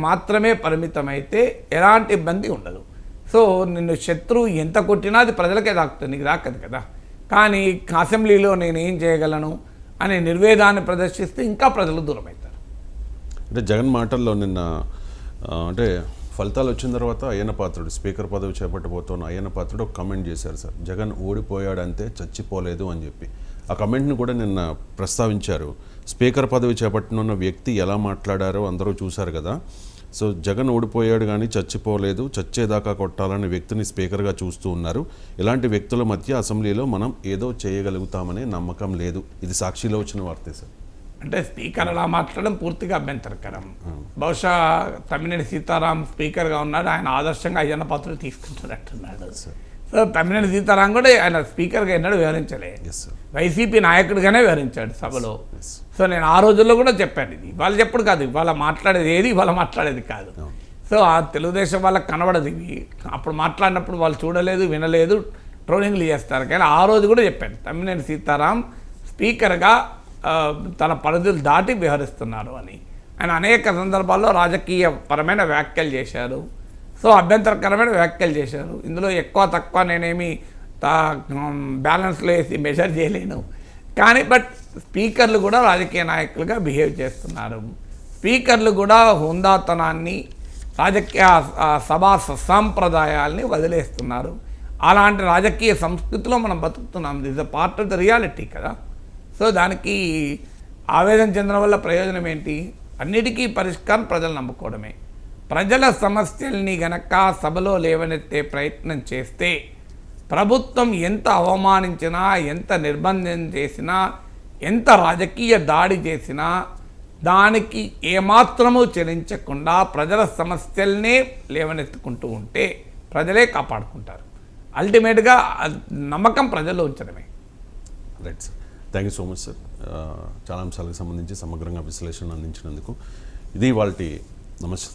మాత్రమే పరిమితమైతే ఎలాంటి ఇబ్బంది ఉండదు. సో నిన్ను శత్రువు ఎంత కొట్టినా అది ప్రజలకే దాక్కుతుంది, నీకు దాక్కదు కదా. కానీ అసెంబ్లీలో నేను ఏం చేయగలను అనే నిర్వేదాన్ని ప్రదర్శిస్తే ఇంకా ప్రజలు దూరం అవుతారు. అంటే జగన్ మాటల్లో నిన్న అంటే ఫలితాలు వచ్చిన తర్వాత అయ్యన్న పాత్రుడు స్పీకర్ పదవి చేపట్టబోతున్న అయ్యన్న పాత్రుడు ఒక కమెంట్ చేశారు సార్, జగన్ ఓడిపోయాడంతే చచ్చిపోలేదు అని చెప్పి. ఆ కమెంట్ని కూడా నిన్న ప్రస్తావించారు. స్పీకర్ పదవి చేపట్టనున్న వ్యక్తి ఎలా మాట్లాడారో అందరూ చూశారు కదా. సో జగన్ ఓడిపోయాడు కానీ చచ్చిపోలేదు, చచ్చేదాకా కొట్టాలనే వ్యక్తిని స్పీకర్గా చూస్తూ ఉన్నారు. ఇలాంటి వ్యక్తుల మధ్య అసెంబ్లీలో మనం ఏదో చేయగలుగుతామనే నమ్మకం లేదు. ఇది సాక్షిలో వచ్చిన వార్తే సార్. అంటే స్పీకర్ అలా మాట్లాడడం పూర్తిగా అభ్యంతరకరం. బహుశా తమ్మినేని సీతారాం స్పీకర్గా ఉన్నాడు, ఆయన ఆదర్శంగా అయ్యన్న పాత్రలు తీసుకుంటున్నట్టున్నాడు. సో తమ్మినేని సీతారాం కూడా ఆయన స్పీకర్గా ఎన్నడూ వివరించలే, వైసీపీ నాయకుడిగానే వివరించాడు సభలో. సో నేను ఆ రోజుల్లో కూడా చెప్పాను, ఇది వాళ్ళు చెప్పుడు కాదు, ఇవాళ మాట్లాడేది ఏది ఇవాళ మాట్లాడేది కాదు. సో ఆ తెలుగుదేశం వాళ్ళకి కనబడదు ఇవి. అప్పుడు మాట్లాడినప్పుడు వాళ్ళు చూడలేదు, వినలేదు, ట్రోలింగ్లు చేస్తారు. కానీ ఆ రోజు కూడా చెప్పాను, తమ్మినేని సీతారాం స్పీకర్గా తన పరిధులు దాటి వ్యవహరిస్తున్నారు అని. ఆయన అనేక సందర్భాల్లో రాజకీయ పరమైన వ్యాఖ్యలు చేశారు. సో అభ్యంతరకరమైన వ్యాఖ్యలు చేశారు. ఇందులో ఎక్కువ తక్కువ నేనేమి బ్యాలెన్స్లో వేసి మెజర్ చేయలేను. కానీ బట్ స్పీకర్లు కూడా రాజకీయ నాయకులుగా బిహేవ్ చేస్తున్నారు. స్పీకర్లు కూడా హుందాతనాన్ని, రాజకీయ సభా సంప్రదాయాల్ని వదిలేస్తున్నారు. అలాంటి రాజకీయ సంస్కృతిలో మనం బతుకుతున్నాం. This a part of the reality కదా. సో దానికి ఆవేదన చెందడం వల్ల ప్రయోజనం ఏంటి? అన్నిటికీ పరిష్కారం ప్రజలు నమ్ముకోవడమే. ప్రజల సమస్యల్ని గనక సభలో లేవనెత్తే ప్రయత్నం చేస్తే ప్రభుత్వం ఎంత అవమానించినా, ఎంత నిర్బంధం చేసినా, ఎంత రాజకీయ దాడి చేసినా దానికి ఏమాత్రమూ చెల్లించకుండా ప్రజల సమస్యల్నే లేవనెత్తుకుంటూ ఉంటే ప్రజలే కాపాడుకుంటారు. అల్టిమేట్గా నమ్మకం ప్రజల్లో ఉంచడమే. Right sir, thank you so much sir. చాలా అంశాలకు సంబంధించి సమగ్రంగా విశ్లేషణ అందించినందుకు. ఇది వాళ్ళ నమస్తే.